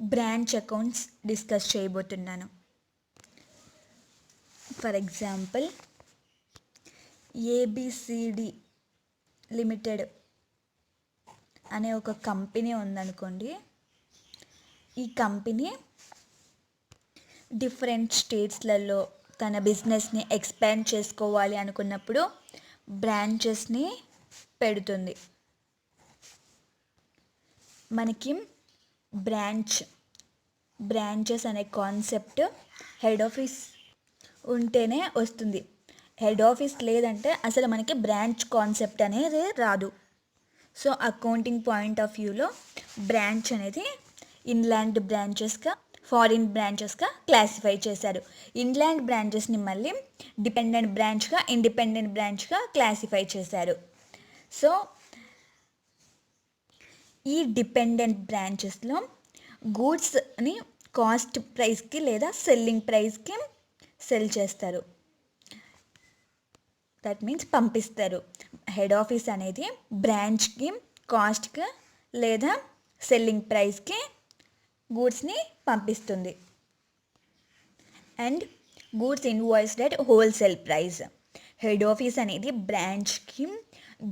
Branch accounts discuss చేయబోతున్నాను. For example, A B C D limited అనే ఒక కంపెనీ ఉందనుకోండి. ఈ కంపెనీ డిఫరెంట్ స్టేట్స్లలో తన బిజినెస్ని ఎక్స్పాండ్ చేసుకోవాలి అనుకున్నప్పుడు బ్రాంచెస్ని పెడుతుంది. మనకి బ్రాంచెస్ అనే కాన్సెప్ట్ హెడ్ ఆఫీస్ ఉంటేనే వస్తుంది. హెడ్ ఆఫీస్ లేదంటే అసలు మనకి బ్రాంచ్ కాన్సెప్ట్ అనేది రాదు. సో అకౌంటింగ్ పాయింట్ ఆఫ్ వ్యూలో బ్రాంచ్ అనేది ఇన్లాండ్ బ్రాంచెస్గా, ఫారిన్ బ్రాంచెస్గా క్లాసిఫై చేశారు. ఇన్లాండ్ బ్రాంచెస్ని మళ్ళీ డిపెండెంట్ బ్రాంచ్గా, ఇండిపెండెంట్ బ్రాంచ్గా క్లాసిఫై చేశారు. సో ఈ డిపెండెంట్ బ్రాంచెస్లో గూడ్స్ని కాస్ట్ ప్రైస్కి లేదా సెల్లింగ్ ప్రైస్కి సెల్ చేస్తారు. దట్ మీన్స్ పంపిస్తారు. హెడ్ ఆఫీస్ అనేది బ్రాంచ్కి కాస్ట్కి లేదా సెల్లింగ్ ప్రైస్కి గూడ్స్ని పంపిస్తుంది. And goods invoiced at wholesale price. Head office అనేది బ్రాంచ్కి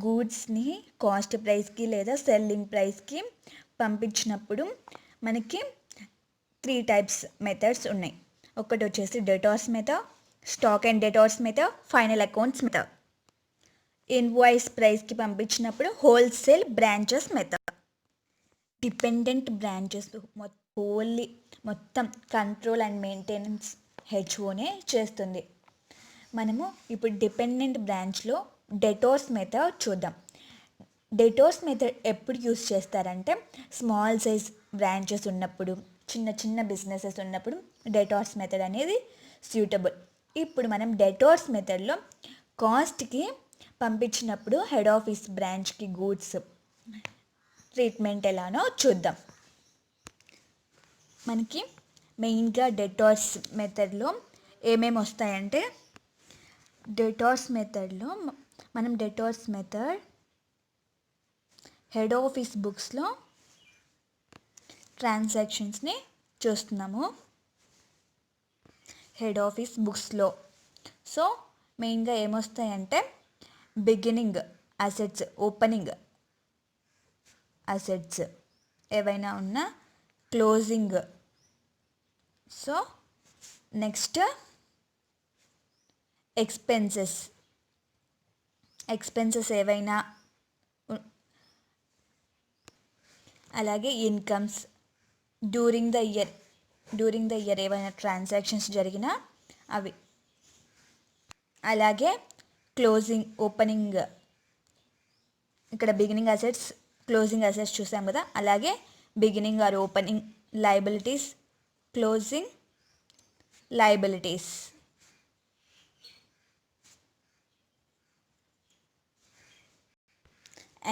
గూడ్స్ని కాస్ట్ ప్రైస్కి లేదా సెల్లింగ్ ప్రైస్కి పంపించినప్పుడు మనకి 3 టైప్స్ మెథడ్స్ ఉన్నాయి. ఒకటి వచ్చేసి debtors method, stock and debtors method, final accounts method. Invoice ప్రైస్కి పంపించినప్పుడు wholesale branches method. Dependent branches మొత్తం కంట్రోల్ అండ్ మెయింటెనెన్స్ హెచ్ఓనే చేస్తుంది. మనము ఇప్పుడు డిపెండెంట్ బ్రాంచ్లో డెటార్స్ మెథడ్ చూద్దాం. డెటార్స్ మెథడ్ ఎప్పుడు యూస్ చేస్తారంటే స్మాల్ సైజ్ బ్రాంచెస్ ఉన్నప్పుడు, చిన్న బిజినెసెస్ ఉన్నప్పుడు డెటార్స్ మెథడ్ అనేది సూటబుల్. ఇప్పుడు మనం డెటార్స్ మెథడ్లో కాస్ట్కి పంపించినప్పుడు హెడ్ ఆఫీస్ బ్రాంచ్కి గూడ్స్ ట్రీట్మెంట్ ఎలానో చూద్దాం. మనకి మెయిన్గా డెటార్స్ మెథడ్లో ఏమేమి వస్తాయంటే, డెటార్స్ మెథడ్లో మనం డెటార్స్ మెథడ్ హెడ్ ఆఫీస్ బుక్స్లో ట్రాన్సాక్షన్స్ని చూస్తున్నాము. హెడ్ ఆఫీస్ బుక్స్లో సో మెయిన్గా ఏమొస్తాయంటే బిగినింగ్ అసెట్స్, ఓపెనింగ్ అసెట్స్ ఏవైనా ఉన్నా, క్లోజింగ్. సో నెక్స్ట్ ఎక్స్పెన్సెస్ ఏవైనా, అలాగే ఇన్కమ్స్ డ్యూరింగ్ ద ఇయర్ ఏవైనా ట్రాన్సాక్షన్స్ జరిగినా అవి, అలాగే క్లోజింగ్, ఓపెనింగ్. ఇక్కడ బిగినింగ్ అసెట్స్, క్లోజింగ్ అసెట్స్ చూసాం కదా, అలాగే beginning are opening liabilities, closing liabilities.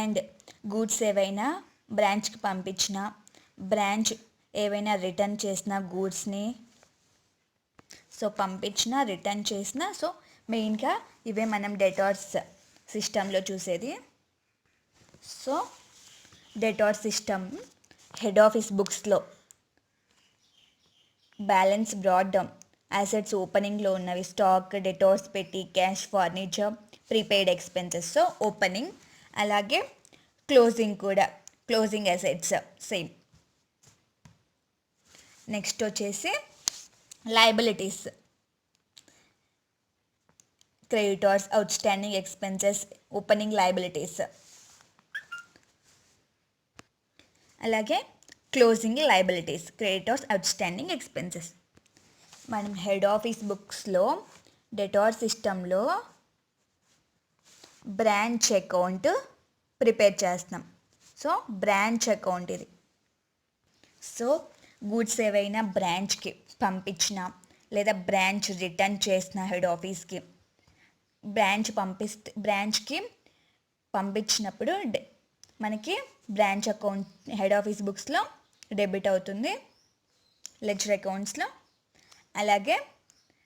And goods ఏవైనా బ్రాంచ్కి పంపించిన, బ్రాంచ్ ఏవైనా రిటర్న్ చేసిన గూడ్స్ని, సో పంపించిన, రిటర్న్ చేసిన, సో మెయిన్గా ఇవే మనం డెటార్స్ సిస్టంలో చూసేది. So debtors system head office బుక్స్లో బ్యాలెన్స్ బ్రాట్ డౌన్, అసెట్స్ ఓపెనింగ్లో ఉన్నవి stock, debtors, petty, cash, furniture, prepaid expenses. So opening. అలాగే క్లోజింగ్ కూడా, క్లోజింగ్ అసెట్స్ సేమ్. నెక్స్ట్ వచ్చేసి liabilities, creditors, outstanding expenses, opening liabilities. అలాగే closing liabilities, creditors, outstanding expenses. మనం head office బుక్స్లో debtor సిస్టంలో branch account prepare చేస్తున్నాం. So branch account ఇది. So goods ఏవైనా బ్రాంచ్కి పంపించిన లేదా బ్రాంచ్ రిటర్న్ చేసిన హెడ్ ఆఫీస్కి, బ్రాంచ్కి పంపించినప్పుడు మనకి బ్రాంచ్ అకౌంట్ హెడ్ ఆఫీస్ బుక్స్లో డెబిట్ అవుతుంది, లెడ్జర్ అకౌంట్స్లో. అలాగే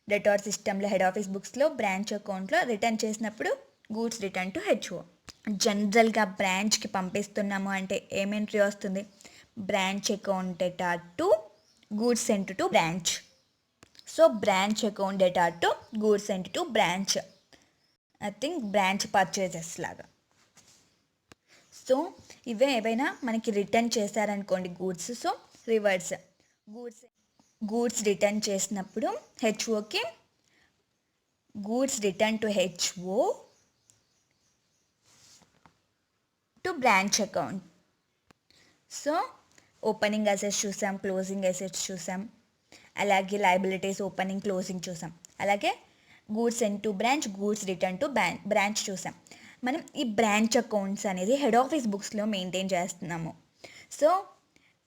డెటార్ సిస్టంలో హెడ్ ఆఫీస్ బుక్స్లో బ్రాంచ్ అకౌంట్లో రిటర్న్ చేసినప్పుడు గూడ్స్ రిటర్న్ టు హెచ్ఓ. జనరల్గా బ్రాంచ్కి పంపిస్తున్నాము అంటే ఏం ఎంట్రీ వస్తుంది? Branch account debtor to goods sent to branch. So branch account data to goods sent to branch. I think branch purchases లాగా. సో ఇవే ఏవైనా మనకి రిటర్న్ చేశారనుకోండి goods, so reverse goods return చేసినప్పుడు హెచ్ఓకి goods return to HO to branch account. So opening assets చూసాం, closing assets చూసాం, అలాగే liabilities opening closing చూసాం, అలాగే goods sent to branch, goods return two branch చూసాం. మనం ఈ బ్రాంచ్ అకౌంట్స్ అనేది హెడ్ ఆఫీస్ బుక్స్లో మెయింటైన్ చేస్తున్నాము. సో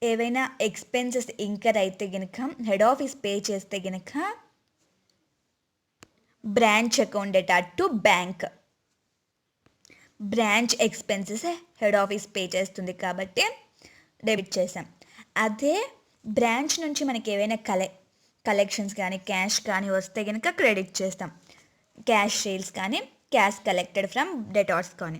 ఏవైనా ఎక్స్పెన్సెస్ ఇంకర్ అయితే కనుక హెడ్ ఆఫీస్ పే చేస్తే కనుక branch account data to bank. Branch expenses head office pay చేస్తుంది కాబట్టి డెబిట్ చేసాం. అదే బ్రాంచ్ నుంచి మనకి ఏవైనా కలెక్షన్స్ కానీ క్యాష్ కానీ వస్తే కనుక క్రెడిట్ చేస్తాం. క్యాష్ సేల్స్ కానీ క్యాష్ కలెక్టెడ్ ఫ్రమ్ డెటార్స్ కానీ.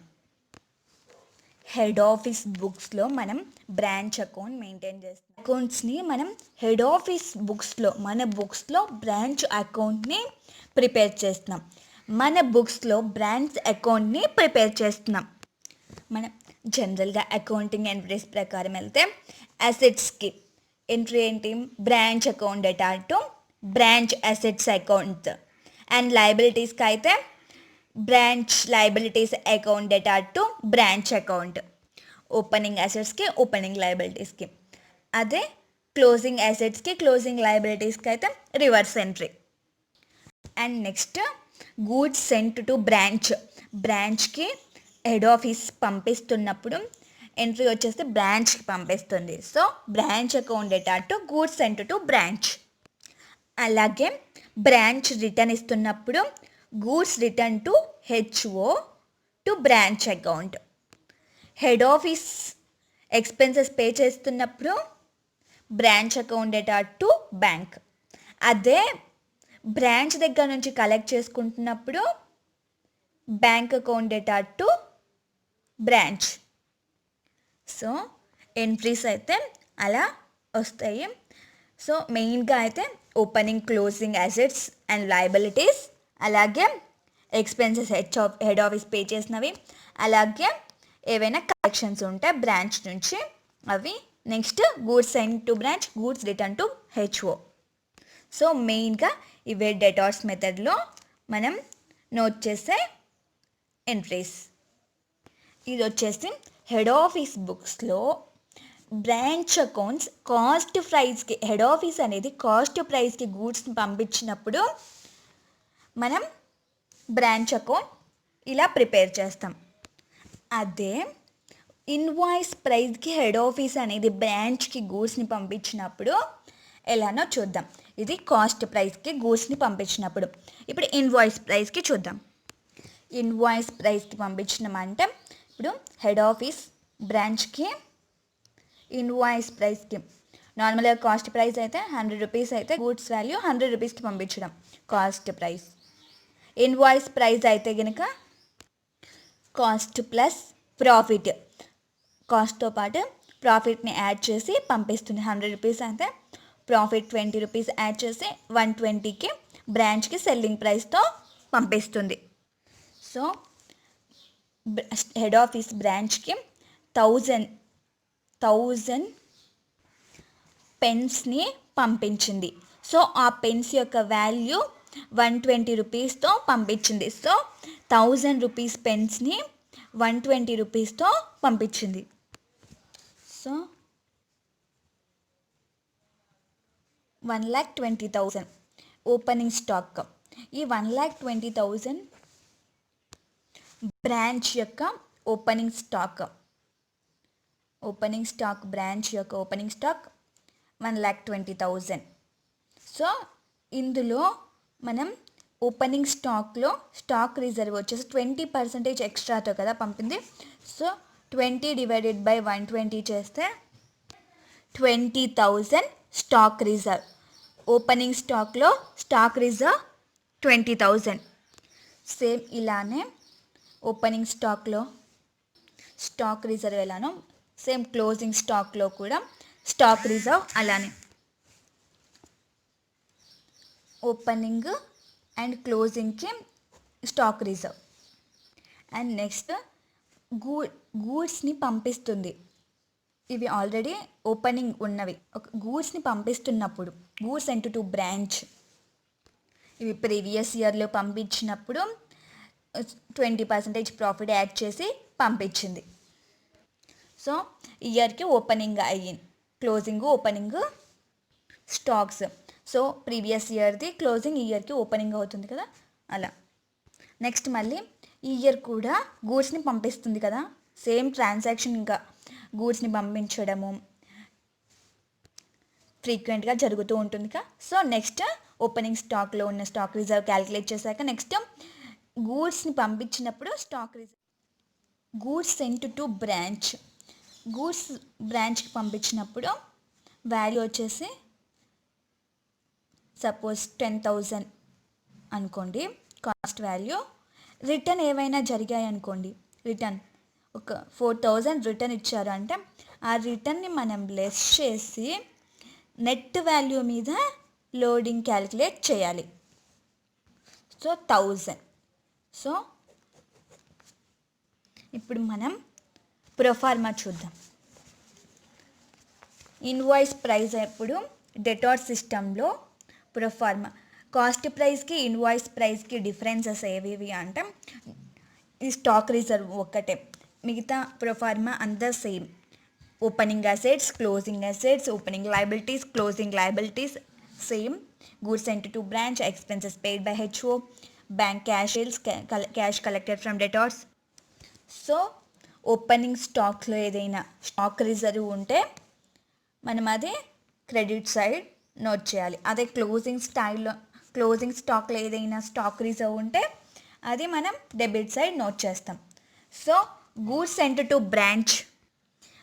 హెడ్ ఆఫీస్ బుక్స్లో మనం బ్రాంచ్ అకౌంట్ మెయింటైన్ చేస్తాం. అకౌంట్స్ని మనం హెడ్ ఆఫీస్ బుక్స్లో మన బుక్స్లో బ్రాంచ్ అకౌంట్ని ప్రిపేర్ చేస్తున్నాం. మన బుక్స్లో బ్రాంచ్ అకౌంట్ని ప్రిపేర్ చేస్తున్నాం. మనం జనరల్గా అకౌంటింగ్ ఎంట్రీస్ ప్రకారం వెళ్తే అసెట్స్కి ఎంట్రీ ఏంటి? Branch account data to branch assets account. And లయబిలిటీస్కి అయితే branch liabilities account data to branch account. Opening అసెట్స్కి ఓపెనింగ్ లయబిలిటీస్కి. అదే క్లోజింగ్ అసెట్స్కి క్లోజింగ్ లయబిలిటీస్కి అయితే reverse entry. And next goods sent to branch. బ్రాంచ్కి హెడ్ ఆఫీస్ పంపిస్తున్నప్పుడు ఎంట్రీ వచ్చేస్తే బ్రాంచ్కి పంపిస్తుంది. So branch account data to goods sent to branch. అలాగే బ్రాంచ్ రిటర్న్ ఇస్తున్నప్పుడు goods return to HO to branch account. Head office expenses pay చేస్తున్నప్పుడు branch account data to bank. అదే branch దగ్గర నుంచి కలెక్ట్ చేసుకుంటున్నప్పుడు bank account data to branch. So entries అయితే అలా వస్తాయి. సో మెయిన్గా అయితే opening closing assets and liabilities, అలాగే ఎక్స్పెన్సెస్ హెడ్ ఆఫీస్ పే చేసినవి, అలాగే ఏవైనా కలెక్షన్స్ ఉంటే బ్రాంచ్ నుంచి అవి. Next goods sent to branch, goods return to HO. So మెయిన్గా ఇవే డెటార్స్ మెథడ్లో మనం నోట్ చేసే ఎంట్రీస్. ఇది వచ్చేసి హెడ్ ఆఫీస్ బుక్స్లో బ్రాంచ్ అకౌంట్స్ కాస్ట్ ప్రైస్కి. హెడ్ ఆఫీస్ అనేది కాస్ట్ ప్రైస్కి గూడ్స్ని పంపించినప్పుడు మనం బ్రాంచ్ అకౌంట్ ఇలా ప్రిపేర్ చేస్తాం. అదే ఇన్వాయిస్ ప్రైస్కి హెడ్ ఆఫీస్ అనేది బ్రాంచ్కి గూడ్స్ని పంపించినప్పుడు ఎలానో చూద్దాం. ఇది కాస్ట్ ప్రైస్కి గూడ్స్ని పంపించినప్పుడు. ఇప్పుడు ఇన్వాయిస్ ప్రైస్కి చూద్దాం. ఇన్వాయిస్ ప్రైస్కి పంపించినామంటే ఇప్పుడు హెడ్ ఆఫీస్ బ్రాంచ్కి ఇన్వాయిస్ ప్రైస్కి నార్మల్గా కాస్ట్ ప్రైస్ అయితే 100 రూపీస్ అయితే గూడ్స్ వాల్యూ 100 రూపీస్కి పంపించడం కాస్ట్ ప్రైస్. ఇన్వాయిస్ ప్రైస్ అయితే కనుక కాస్ట్ ప్లస్ ప్రాఫిట్, కాస్ట్తో పాటు ప్రాఫిట్ని యాడ్ చేసి పంపిస్తుంది. 100 రూపీస్ అయితే ప్రాఫిట్ 20 రూపీస్ యాడ్ చేసి 120కి బ్రాంచ్కి సెల్లింగ్ ప్రైస్తో పంపిస్తుంది. సో హెడ్ ఆఫీస్ బ్రాంచ్కి 1000 పెన్స్ని పంపించింది. సో ఆ పెన్స్ యొక్క వాల్యూ 120 రూపీస్తో పంపించింది. సో 1000 రూపీస్ పెన్స్ని 120 రూపీస్తో పంపించింది. So 1,20,000 opening stock. ఈ 1,20,000 బ్రాంచ్ యొక్క ఓపెనింగ్ స్టాక్ బ్రాంచ్ యొక్క ఓపెనింగ్ స్టాక్ 1,20,000. సో ఇందులో మనం ఓపెనింగ్ స్టాక్లో స్టాక్ రిజర్వ్ వచ్చేసి 20% ఎక్స్ట్రాతో కదా పంపింది. సో 20 డివైడెడ్ బై 120 చేస్తే 20,000 స్టాక్ రిజర్వ్. ఓపెనింగ్ స్టాక్లో స్టాక్ రిజర్వ్ 20,000. సేమ్ ఇలానే ఓపెనింగ్ స్టాక్లో స్టాక్ రిజర్వ్ ఎలానో సేమ్ క్లోజింగ్ స్టాక్లో కూడా స్టాక్ రిజర్వ్ అలానే. ఓపెనింగ్ అండ్ క్లోజింగ్కి స్టాక్ రిజర్వ్. అండ్ నెక్స్ట్ గూడ్స్ని పంపిస్తుంది. ఇవి ఆల్రెడీ ఓపెనింగ్ ఉన్నవి. ఒక గూడ్స్ని పంపిస్తున్నప్పుడు గూడ్స్ సెంట్ టు బ్రాంచ్, ఇవి ప్రీవియస్ ఇయర్లో పంపించినప్పుడు 20% ప్రాఫిట్ యాడ్ చేసి పంపించింది. సో ఇయర్కి ఓపెనింగ్ అయ్యింది, closing opening stocks. So previous ఇయర్ది క్లోజింగ్ ఇయర్కి ఓపెనింగ్ అవుతుంది కదా, అలా. నెక్స్ట్ మళ్ళీ ఈ ఇయర్ కూడా గూడ్స్ని పంపిస్తుంది కదా, సేమ్ ట్రాన్సాక్షన్ ఇంకా గూడ్స్ని పంపించడము ఫ్రీక్వెంట్గా జరుగుతూ ఉంటుంది కదా. సో నెక్స్ట్ ఓపెనింగ్ స్టాక్లో ఉన్న స్టాక్ రిజర్వ్ క్యాలిక్యులేట్ చేశాక నెక్స్ట్ గూడ్స్ని పంపించినప్పుడు stock reserve. Goods sent to branch, goods బ్రాంచ్కి పంపించినప్పుడు వాల్యూ వచ్చేసి సపోజ్ 10,000 అనుకోండి కాస్ట్ వాల్యూ. రిటర్న్ ఏవైనా జరిగాయి అనుకోండి, రిటర్న్ ఒక 4,000 రిటర్న్ ఇచ్చారు అంటే ఆ రిటర్న్ని మనం లెస్ చేసి నెట్ వాల్యూ మీద లోడింగ్ క్యాలిక్యులేట్ చేయాలి. సో 1000. సో ఇప్పుడు మనం ప్రొఫార్మా చూద్దాం. ఇన్వాయిస్ ప్రైస్ ఎప్పుడు డెటార్ సిస్టంలో ప్రొఫార్మా కాస్ట్ ప్రైస్కి ఇన్వాయిస్ ప్రైస్కి డిఫరెన్సెస్ ఏవి అంటే ఈ స్టాక్ రిజర్వ్ ఒక్కటే, మిగతా ప్రొఫార్మా అంతా same. Opening assets, closing assets, opening liabilities, closing liabilities same. Goods sent to branch, expenses paid by HO, bank cash sales, cash collected from debtors. So opening స్టాక్లో ఏదైనా stock reserve ఉంటే మనం అది credit side note చేయాలి. అదే closing స్టాక్లో ఏదైనా stock reserve ఉంటే అది మనం డెబిట్ సైడ్ నోట్ చేస్తాం. So goods sent to branch,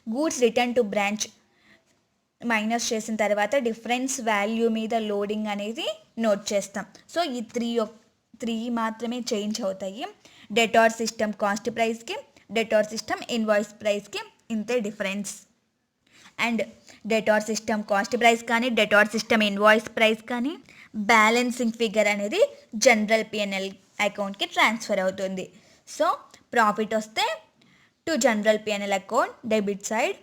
goods return two branch minus చేసిన తర్వాత డిఫరెన్స్ వాల్యూ మీద లోడింగ్ అనేది నోట్ చేస్తాం. సో ఈ త్రీ మాత్రమే చేంజ్ అవుతాయి. డెటార్ సిస్టమ్ కాస్ట్ ప్రైస్కి, డెటార్ సిస్టమ్ ఇన్వాయిస్ ప్రైస్కి ఇంతే difference. And debtor system cost price కానీ డెటార్ సిస్టమ్ ఇన్వాయిస్ ప్రైస్ కానీ బ్యాలెన్సింగ్ ఫిగర్ అనేది జనరల్ పిఎన్ఎల్ అకౌంట్కి ట్రాన్స్ఫర్ అవుతుంది. సో ప్రాఫిట్ వస్తే to general PNL account debit side,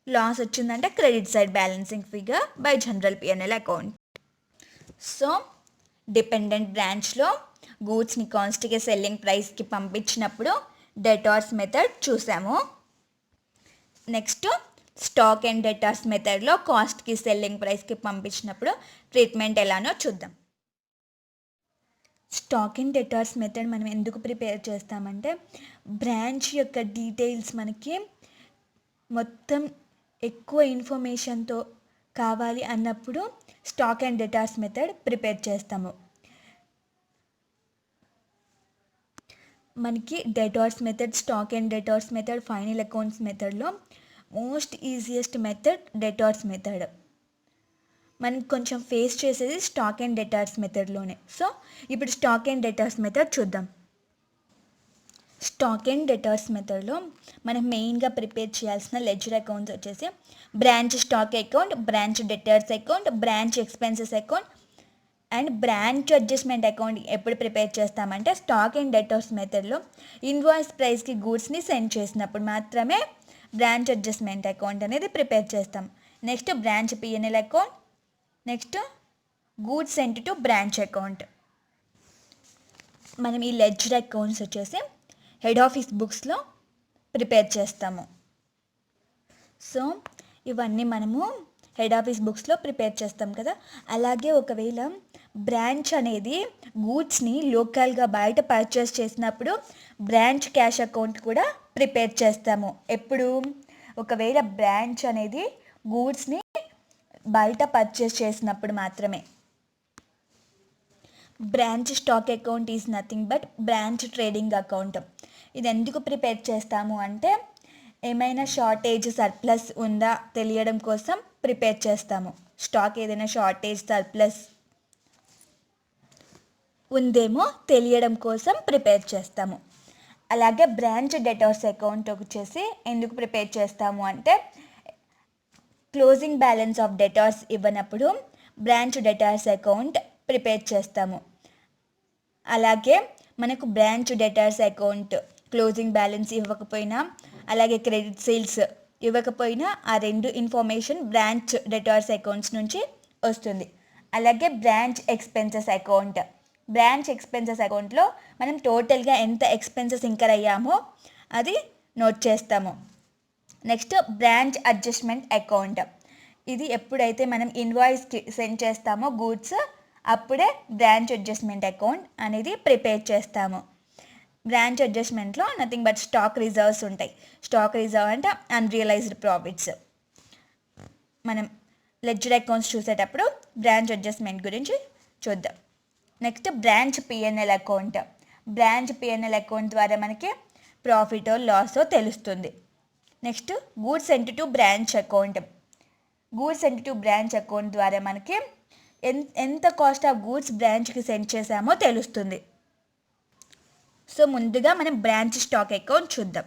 loss వచ్చిందంటే credit side balancing figure by general PNL account. So dependent బ్రాంచ్లో గూడ్స్ని కాస్ట్కి selling ప్రైస్కి పంపించినప్పుడు డెటార్స్ మెథడ్ చూసాము. నెక్స్ట్ స్టాక్ అండ్ డెటార్స్ మెథడ్లో కాస్ట్కి సెల్లింగ్ ప్రైస్కి పంపించినప్పుడు ట్రీట్మెంట్ ఎలానో చూద్దాం. స్టాక్ అండ్ డెటార్స్ మెథడ్ మనం ఎందుకు ప్రిపేర్ చేస్తామంటే బ్రాంచ్ యొక్క డీటెయిల్స్ మనకి మొత్తం ఎక్కువ ఇన్ఫర్మేషన్తో కావాలి అన్నప్పుడు stock and debtors method prepare చేస్తాము. మనకి debtors method, stock and debtors method, final accounts మెథడ్లో most easiest method debtors method. మనం కొంచెం ఫేస్ చేసేది స్టాక్ అండ్ డెటార్స్ మెథడ్లోనే. సో ఇప్పుడు స్టాక్ అండ్ డెటార్స్ మెథడ్ చూద్దాం. స్టాక్ అండ్ డెటార్స్ మెథడ్లో మనం మెయిన్గా ప్రిపేర్ చేయాల్సిన లెడ్జర్ అకౌంట్స్ వచ్చేసి branch stock account, branch debtors account, branch expenses account and branch adjustment account. ఎప్పుడు ప్రిపేర్ చేస్తామంటే స్టాక్ అండ్ డెటార్స్ మెథడ్లో ఇన్వాయిస్ ప్రైస్కి గూడ్స్ని సెండ్ చేసినప్పుడు మాత్రమే బ్రాంచ్ అడ్జస్ట్మెంట్ అకౌంట్ అనేది ప్రిపేర్ చేస్తాం. Next branch PNL account, next goods sent to branch account. మనం ఈ లెడ్జర్ అకౌంట్స్ వచ్చేసి హెడ్ ఆఫీస్ బుక్స్లో ప్రిపేర్ చేస్తాము. సో ఇవన్నీ మనము హెడ్ ఆఫీస్ బుక్స్లో ప్రిపేర్ చేస్తాం కదా. అలాగే ఒకవేళ బ్రాంచ్ అనేది గూడ్స్ని లోకల్గా బయట పర్చేస్ చేసినప్పుడు బ్రాంచ్ క్యాష్ అకౌంట్ కూడా ప్రిపేర్ చేస్తాము. ఎప్పుడు ఒకవేళ బ్రాంచ్ అనేది గూడ్స్ని బయట పర్చేస్ చేసినప్పుడు మాత్రమే. Branch stock account is nothing but branch trading account. ఇది ఎందుకు ప్రిపేర్ చేస్తాము అంటే ఏమైనా షార్టేజ్ సర్ప్లస్ ఉందా తెలియడం కోసం ప్రిపేర్ చేస్తాము. స్టాక్ ఏదైనా షార్టేజ్ సర్ప్లస్ ఉందేమో తెలియడం కోసం ప్రిపేర్ చేస్తాము. అలాగే బ్రాంచ్ డెటార్స్ అకౌంట్ వచ్చేసి ఎందుకు ప్రిపేర్ చేస్తాము అంటే క్లోజింగ్ బ్యాలెన్స్ ఆఫ్ డెటార్స్ ఇవ్వనప్పుడు బ్రాంచ్ డెటార్స్ అకౌంట్ ప్రిపేర్ చేస్తాము. అలాగే మనకు branch debtors account closing balance ఇవ్వకపోయినా, అలాగే క్రెడిట్ సేల్స్ ఇవ్వకపోయినా ఆ రెండు ఇన్ఫర్మేషన్ బ్రాంచ్ డెటార్స్ అకౌంట్స్ నుంచి వస్తుంది. అలాగే branch expenses account. Branch expenses అకౌంట్లో మనం టోటల్గా ఎంత ఎక్స్పెన్సెస్ ఇంకర్ అయ్యామో అది నోట్ చేస్తాము. Next branch adjustment account. ఇది ఎప్పుడైతే మనం ఇన్వాయిస్కి సెండ్ చేస్తామో గూడ్స్, అప్పుడే బ్రాంచ్ అడ్జస్ట్మెంట్ అకౌంట్ అనేది ప్రిపేర్ చేస్తాము. బ్రాంచ్ అడ్జస్ట్మెంట్లో నథింగ్ బట్ స్టాక్ రిజర్వ్స్ ఉంటాయి. స్టాక్ రిజర్వ్ అంటే అన్రియలైజ్డ్ ప్రాఫిట్స్. మనం లెడ్జర్ అకౌంట్స్ చూసేటప్పుడు బ్రాంచ్ అడ్జస్ట్మెంట్ గురించి చూద్దాం. Next branch PNL account. Branch PNL account ద్వారా మనకి ప్రాఫిటో లాసో తెలుస్తుంది. Next goods sent to branch account. Goods sent to branch account ద్వారా మనకి ఎంత కాస్ట్ ఆఫ్ గూడ్స్ బ్రాంచ్కి సెండ్ చేసామో తెలుస్తుంది. సో ముందుగా మనం బ్రాంచ్ స్టాక్ అకౌంట్ చూద్దాం.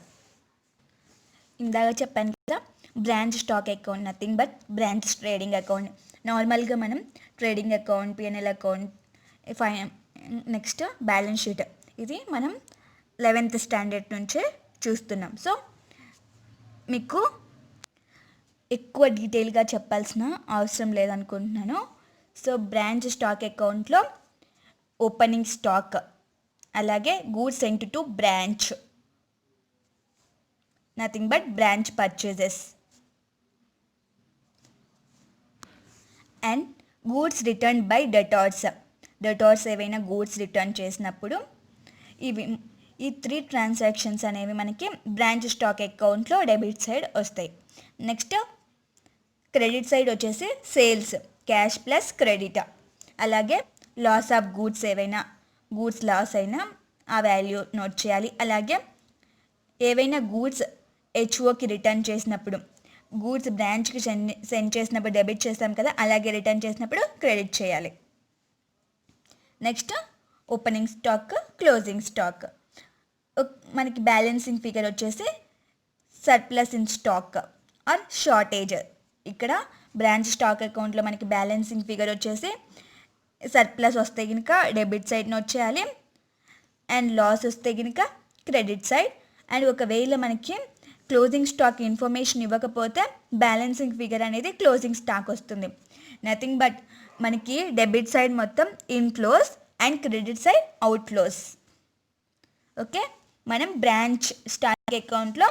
ఇందాక చెప్పాను కదా, branch stock account nothing but branch trading account. నార్మల్గా మనం trading account, PNL account, next balance sheet, ఇది మనం 11th స్టాండర్డ్ నుంచే చూస్తున్నాం. సో మీకు ఎక్కువ డీటెయిల్గా చెప్పాల్సిన అవసరం లేదనుకుంటున్నాను. సో బ్రాంచ్ స్టాక్ అకౌంట్లో ఓపెనింగ్ స్టాక్, అలాగే goods sent to branch, nothing but branch purchases, and goods written by debtors. Debtors ఏవైనా గూడ్స్ రిటర్న్ చేసినప్పుడు ఈ 3 ట్రాన్సాక్షన్స్ అనేవి మనకి బ్రాంచ్ స్టాక్ అకౌంట్లో డెబిట్ సైడ్ వస్తాయి. నెక్స్ట్ క్రెడిట్ సైడ్ వచ్చేసి సేల్స్, క్యాష్ ప్లస్ క్రెడిట్. అలాగే లాస్ ఆఫ్ గూడ్స్, ఏవైనా గూడ్స్ లాస్ అయినా ఆ వాల్యూ నోట్ చేయాలి. అలాగే ఏవైనా గూడ్స్ హెచ్ఓకి రిటర్న్ చేసినప్పుడు, గూడ్స్ బ్రాంచ్కి సెండ్ చేసినప్పుడు డెబిట్ చేస్తాం కదా, అలాగే రిటర్న్ చేసినప్పుడు క్రెడిట్ చేయాలి. Next opening stock, closing stock. మనకి బ్యాలెన్సింగ్ ఫిగర్ వచ్చేసి surplus in stock or shortage. ఇక్కడ బ్రాంచ్ స్టాక్ అకౌంట్లో మనకి బ్యాలెన్సింగ్ ఫిగర్ వచ్చేసి సర్ప్లస్ వస్తే కనుక డెబిట్ సైడ్ నోట్ చేయాలి, అండ్ లాస్ వస్తే కనుక క్రెడిట్ సైడ్. అండ్ ఒకవేళ మనకి క్లోజింగ్ స్టాక్ ఇన్ఫర్మేషన్ ఇవ్వకపోతే బ్యాలెన్సింగ్ ఫిగర్ అనేది క్లోజింగ్ స్టాక్ వస్తుంది. నథింగ్ బట్ మనకి డెబిట్ సైడ్ మొత్తం inflows and credit side outflows. Okay, మనం బ్రాంచ్ స్టాక్ అకౌంట్లో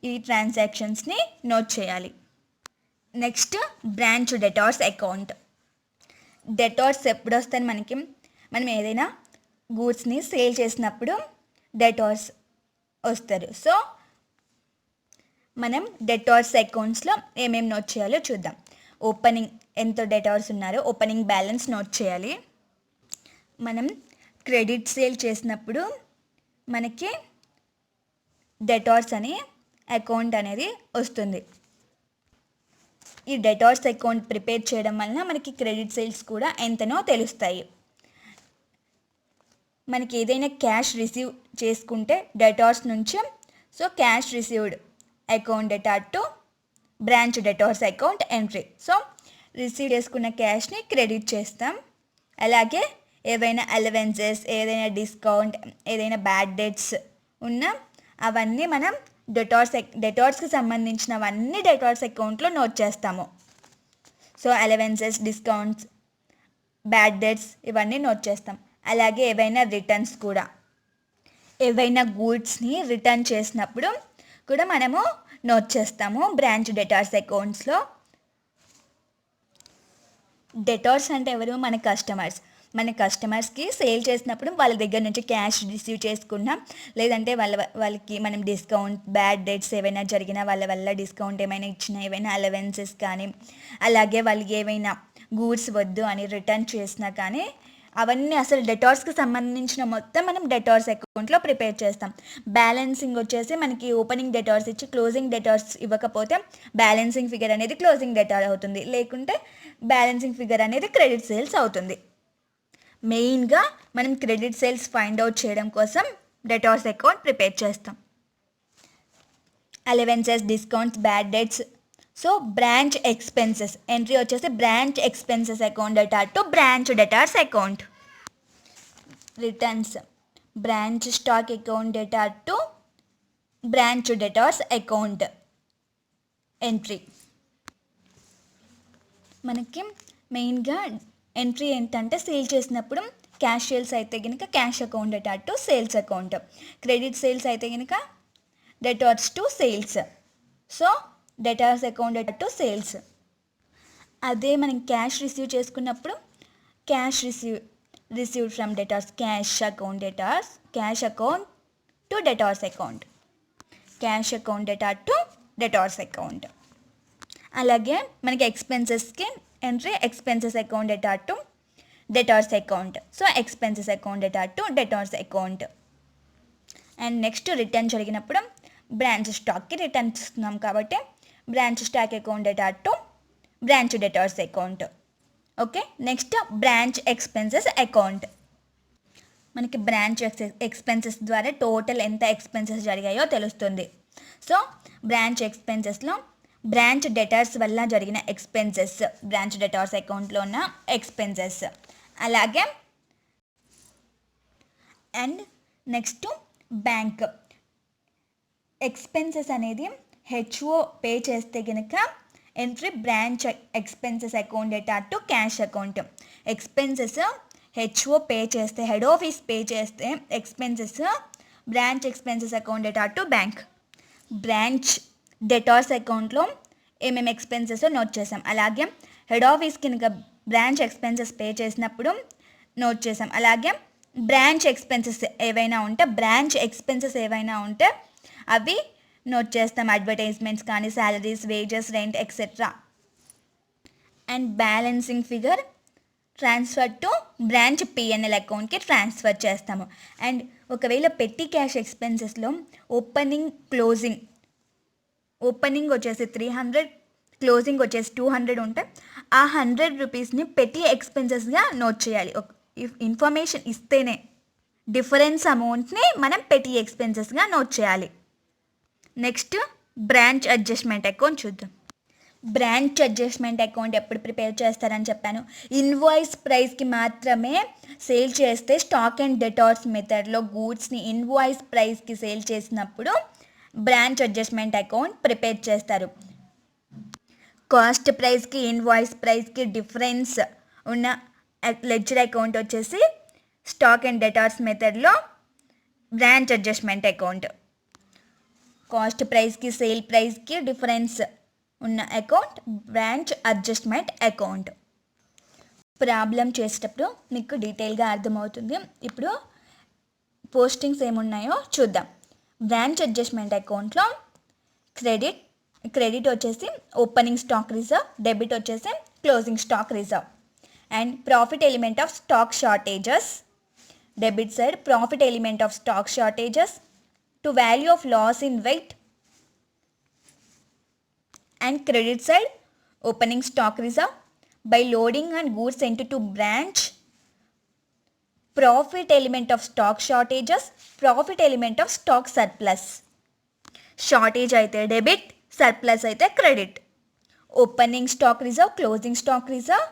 ఈ ట్రాన్సాక్షన్స్ని నోట్ చేయాలి. Next branch debtors account. Debtors ఎప్పుడు వస్తాయి మనకి, మనం ఏదైనా గూడ్స్ని సేల్ చేసినప్పుడు డెటార్స్ వస్తారు. సో మనం డెటార్స్ అకౌంట్స్లో ఏమేమి నోట్ చేయాలో చూద్దాం. ఓపెనింగ్ ఎంత డెటార్స్ ఉన్నారో ఓపెనింగ్ బ్యాలెన్స్ నోట్ చేయాలి. మనం క్రెడిట్ సేల్ చేసినప్పుడు మనకి డెటార్స్ అనే అకౌంట్ అనేది వస్తుంది. ఈ డెటార్స్ అకౌంట్ ప్రిపేర్ చేయడం వలన మనకి క్రెడిట్ సేల్స్ కూడా ఎంతనో తెలుస్తాయి. మనకి ఏదైనా క్యాష్ రిసీవ్ చేసుకుంటే డెటార్స్ నుంచి, so cash received account debtor to branch debtors account entry. So receive చేసుకున్న క్యాష్ని క్రెడిట్ చేస్తాం. అలాగే ఏవైనా అలవెన్సెస్, ఏదైనా డిస్కౌంట్, ఏదైనా బ్యాడ్ డెట్స్ ఉన్నా అవన్నీ మనం డెటార్స్కి సంబంధించినవన్నీ డెటార్స్ అకౌంట్లో నోట్ చేస్తాము. So allowances, discounts, bad debts ఇవన్నీ నోట్ చేస్తాం. అలాగే ఏవైనా రిటర్న్స్ కూడా, ఏవైనా గూడ్స్ని రిటర్న్ చేసినప్పుడు కూడా మనము నోట్ చేస్తాము బ్రాంచ్ డెటార్స్ అకౌంట్స్లో. డెటార్స్ అంటే ఎవరు? మన కస్టమర్స్. మన కస్టమర్స్కి సేల్ చేసినప్పుడు వాళ్ళ దగ్గర నుంచి క్యాష్ రిసీవ్ చేసుకున్నాం, లేదంటే వాళ్ళకి మనం డిస్కౌంట్, బ్యాడ్ డేట్స్ ఏవైనా జరిగినా వాళ్ళ వల్ల డిస్కౌంట్ ఏమైనా ఇచ్చినా, ఏవైనా అలవెన్సెస్ కానీ, అలాగే వాళ్ళకి ఏవైనా గూడ్స్ వద్దు అని రిటర్న్ చేసినా కానీ అవన్నీ అసలు డెటార్స్కి సంబంధించిన మొత్తం మనం డెటార్స్ అకౌంట్లో ప్రిపేర్ చేస్తాం. బ్యాలెన్సింగ్ వచ్చేసి మనకి ఓపెనింగ్ డెటార్స్ ఇచ్చి క్లోజింగ్ డెటార్స్ ఇవ్వకపోతే బ్యాలెన్సింగ్ ఫిగర్ అనేది క్లోజింగ్ డెటార్ అవుతుంది, లేకుంటే బ్యాలెన్సింగ్ ఫిగర్ అనేది క్రెడిట్ సేల్స్ అవుతుంది. మెయిన్గా మనం క్రెడిట్ సేల్స్ ఫైండ్ అవుట్ చేయడం కోసం డెటార్స్ అకౌంట్ ప్రిపేర్ చేస్తాం. Allowances, discounts, bad debts, so branch expenses entry వచ్చేసి branch expenses account data to branch debtors account. Returns branch stock account data to branch debtors account entry. మనకి మెయిన్గా entry ఏంటంటే sale చేసినప్పుడు cash sales అయితే కనుక cash account data to sales account, credit sales అయితే కనుక debtors to sales. So debtors account data to sales. అదే మనం క్యాష్ రిసీవ్ చేసుకున్నప్పుడు cash received from debtors cash account debtors, cash account to debtors account, cash account data to debtors account. అలాగే మనకి ఎక్స్పెన్సెస్కి entry expenses account data to debtors account. So expenses account data to debtors account. And next return జరిగినప్పుడు branch స్టాక్కి return ఇస్తున్నాం కాబట్టి branch stock account data to branch debtors account. Okay, next branch expenses account. మనకి branch expenses ద్వారా total ఎంత expenses జరిగాయో తెలుస్తుంది. So branch ఎక్స్పెన్సెస్లో branch debtors వల్ల జరిగిన ఎక్స్పెన్సెస్, బ్రాంచ్ డెటార్స్ అకౌంట్లో ఉన్న ఎక్స్పెన్సెస్. అలాగే అండ్ నెక్స్ట్ బ్యాంక్ ఎక్స్పెన్సెస్ అనేది హెచ్ఓ పే చేస్తే కనుక entry branch expenses account data to cash account. Expenses HO pay చేస్తే, హెడ్ ఆఫీస్ పే చేస్తే expenses branch expenses account data to bank. Branch debtors అకౌంట్లో ఏమేమి ఎక్స్పెన్సెస్ నోట్ చేసాం. అలాగే head office కనుక బ్రాంచ్ ఎక్స్పెన్సెస్ పే చేసినప్పుడు నోట్ చేసాం. అలాగే బ్రాంచ్ ఎక్స్పెన్సెస్ ఏవైనా ఉంటే అవి నోట్ చేస్తాం. అడ్వర్టైజ్మెంట్స్ కానీ, salaries, wages, rent etcetera. And balancing figure transfer two branch PNL అకౌంట్కి ట్రాన్స్ఫర్ చేస్తాము. అండ్ ఒకవేళ పెట్టి క్యాష్ ఎక్స్పెన్సెస్లో ఓపెనింగ్ వచ్చేసి 300, క్లోజింగ్ వచ్చేసి 200 ఉంటే ఆ 100 రూపీస్ని పెట్టి ఎక్స్పెన్సెస్గా నోట్ చేయాలి. ఇన్ఫర్మేషన్ ఇస్తేనే డిఫరెన్స్ అమౌంట్ని మనం పెట్టి ఎక్స్పెన్సెస్గా నోట్ చేయాలి. నెక్స్ట్ బ్రాంచ్ అడ్జస్ట్మెంట్ అకౌంట్ చూద్దాం. బ్రాంచ్ అడ్జస్ట్మెంట్ అకౌంట్ ఎప్పుడు ప్రిపేర్ చేస్తారని చెప్పాను. ఇన్వాయిస్ ప్రైస్కి మాత్రమే సేల్ చేస్తే స్టాక్ అండ్ డెటార్స్ మెథడ్లో గూడ్స్ని ఇన్వాయిస్ ప్రైస్కి సేల్ చేసినప్పుడు బ్రాంచ్ అడ్జస్ట్మెంట్ అకౌంట్ ప్రిపేర్ చేస్తారు. కాస్ట్ ప్రైస్కి ఇన్వాయిస్ ప్రైస్కి డిఫరెన్స్ ఉన్న లెడ్జర్ అకౌంట్ వచ్చేసి స్టాక్ అండ్ డెటార్స్ మెథడ్లో బ్రాంచ్ అడ్జస్ట్మెంట్ అకౌంట్. కాస్ట్ ప్రైస్కి సేల్ ప్రైస్కి డిఫరెన్స్ ఉన్న account branch adjustment account. Problem చేసేటప్పుడు మీకు డీటెయిల్గా అర్థమవుతుంది. ఇప్పుడు పోస్టింగ్స్ ఏమున్నాయో చూద్దాం. బ్రాంచ్ అడ్జస్ట్మెంట్ అకౌంట్లో క్రెడిట్ వచ్చేసి ఓపెనింగ్ స్టాక్ రిజర్వ్, డెబిట్ వచ్చేసి closing stock reserve. And profit element of stock shortages. Debit side profit element of stock shortages to value of loss in weight. And credit side opening stock reserve by loading and goods sent to branch. Profit element of stock shortages, profit element of stock surplus. Shortage aithe debit, surplus aithe credit. Opening stock reserve, closing stock reserve,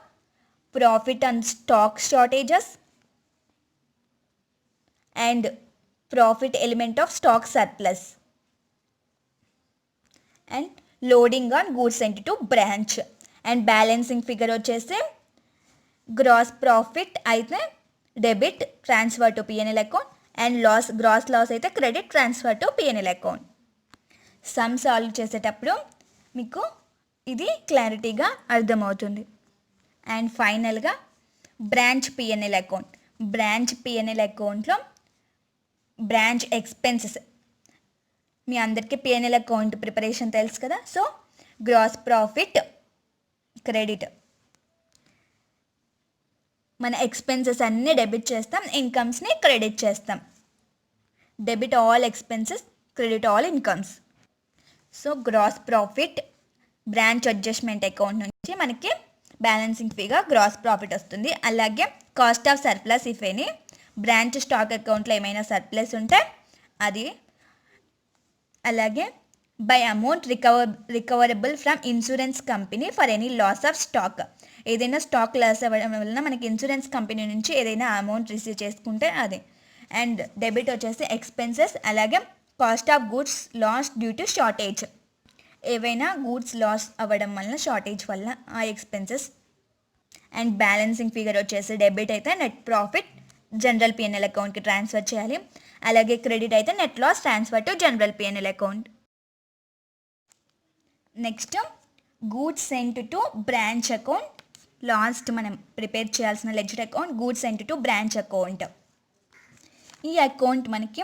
profit and stock shortages, and profit element of stock surplus. And loading on goods sent to branch. And balancing figure వచ్చేసి gross profit అయితే debit transfer to PNL account, and gross loss అయితే credit transfer to PNL account. Sum solve చేసేటప్పుడు మీకు ఇది క్లారిటీగా అర్థమవుతుంది. And ఫైనల్గా branch PNL account. Branch PNL అకౌంట్లో బ్రాంచ్ ఎక్స్పెన్సెస్, మీ అందరికీ పిఎన్ఎల్ అకౌంట్ ప్రిపరేషన్ తెలుసు కదా. సో గ్రాస్ ప్రాఫిట్ క్రెడిట్, మన ఎక్స్పెన్సెస్ అన్నీ డెబిట్ చేస్తాం, ఇన్కమ్స్ని క్రెడిట్ చేస్తాం. Debit all expenses, credit all incomes. So gross profit branch adjustment account నుంచి మనకి బ్యాలెన్సింగ్ ఫీగా గ్రాస్ ప్రాఫిట్ వస్తుంది. అలాగే cost of surplus if any, branch stock అకౌంట్లో ఏమైనా సర్ప్లస్ ఉంటే అది. అలాగే by amount recoverable from insurance company for any loss of stock. ఏదైనా స్టాక్ లాస్ అవ్వడం వలన మనకి ఇన్సూరెన్స్ కంపెనీ నుంచి ఏదైనా అమౌంట్ రిసీవ్ చేసుకుంటే అది. అండ్ డెబిట్ వచ్చేసి ఎక్స్పెన్సెస్, అలాగే cost of goods loss due to shortage. ఏవైనా గూడ్స్ లాస్ అవ్వడం వలన షార్టేజ్ వల్ల ఆ ఎక్స్పెన్సెస్. అండ్ బ్యాలెన్సింగ్ ఫిగర్ వచ్చేసి డెబిట్ అయితే నెట్ ప్రాఫిట్ జనరల్ పిఎన్ఎల్ అకౌంట్కి ట్రాన్స్ఫర్ చేయాలి. అలాగే క్రెడిట్ అయితే net loss transfer to general PNL account. Next goods sent to branch account. Last మనం ప్రిపేర్ చేయాల్సిన ledger account goods sent to branch account. ఈ account మనకి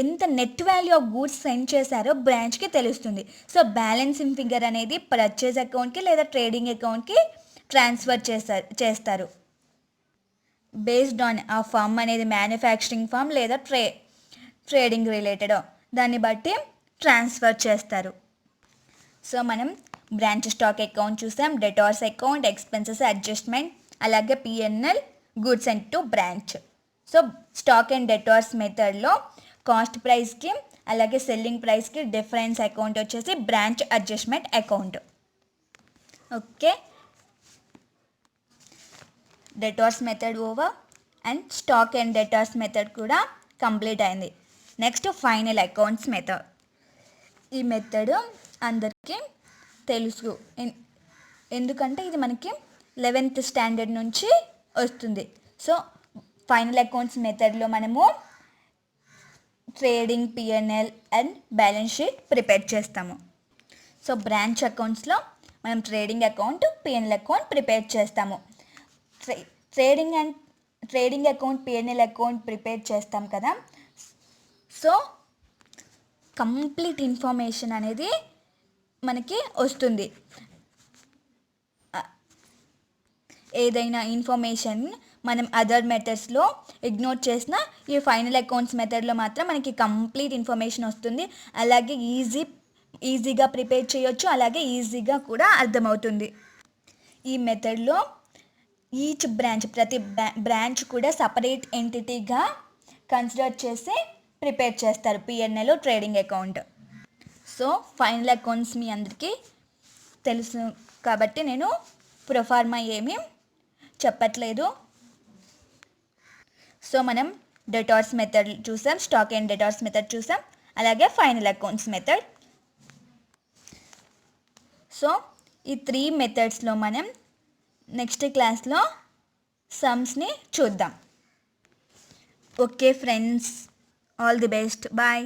ఎంత net value of goods send చేశారో బ్రాంచ్కి తెలుస్తుంది. సో బ్యాలెన్సింగ్ ఫిగర్ అనేది purchase అకౌంట్కి లేదా ట్రేడింగ్ అకౌంట్కి ట్రాన్స్ఫర్ చేస్తారు. బేస్డ్ ఆన్ ఆ ఫామ్ అనేది మ్యానుఫ్యాక్చరింగ్ ఫామ్ లేదా ట్రేడింగ్ రిలేటెడ్, దాన్ని బట్టి ట్రాన్స్ఫర్ చేస్తారు. సో మనం బ్రాంచ్ స్టాక్ అకౌంట్ చూసాం, డెటార్స్ అకౌంట్, ఎక్స్పెన్సెస్ అడ్జస్ట్మెంట్, అలాగే PNL, goods sent to branch. So stock and debtors మెథడ్లో కాస్ట్ ప్రైస్కి అలాగే సెల్లింగ్ ప్రైస్కి డిఫరెన్స్ అకౌంట్ వచ్చేసి branch adjustment account. Okay, debtors method over and stock and debtors method కూడా complete అయింది. Next final accounts method. ఈ method అందరికీ తెలుసు, ఎందుకంటే ఇది మనకి 11th స్టాండర్డ్ నుంచి వస్తుంది. సో ఫైనల్ అకౌంట్స్ మెథడ్లో మనము trading, PNL and balance sheet prepare చేస్తాము. సో బ్రాంచ్ అకౌంట్స్లో మనం trading account, PNL account prepare చేస్తాము. Trading account, PNL account prepare చేస్తాం కదా. సో కంప్లీట్ ఇన్ఫర్మేషన్ అనేది మనకి వస్తుంది. ఏదైనా ఇన్ఫర్మేషన్ మనం అదర్ మెథడ్స్లో ఇగ్నోర్ చేసిన ఈ ఫైనల్ అకౌంట్స్ మెథడ్లో మాత్రం మనకి కంప్లీట్ ఇన్ఫర్మేషన్ వస్తుంది. అలాగే ఈజీగా ప్రిపేర్ చేయొచ్చు, అలాగే ఈజీగా కూడా అర్థమవుతుంది. ఈ మెథడ్లో ఈచ్ బ్రాంచ్, ప్రతి బ్రాంచ్ కూడా సపరేట్ ఎంటిటీగా కన్సిడర్ చేసి ప్రిపేర్ చేస్తారు PNL, trading account. So final accounts మీ అందరికీ తెలుసు కాబట్టి నేను ప్రొఫార్మా ఏమీ చెప్పట్లేదు. సో మనం డెటార్స్ మెథడ్ చూసాం, స్టాక్ అండ్ డెటార్స్ మెథడ్ చూసాం, అలాగే ఫైనల్ అకౌంట్స్ మెథడ్. సో ఈ 3 మెథడ్స్లో మనం నెక్స్ట్ క్లాస్లో సమ్స్ని చూద్దాం. Okay friends, all the best, bye.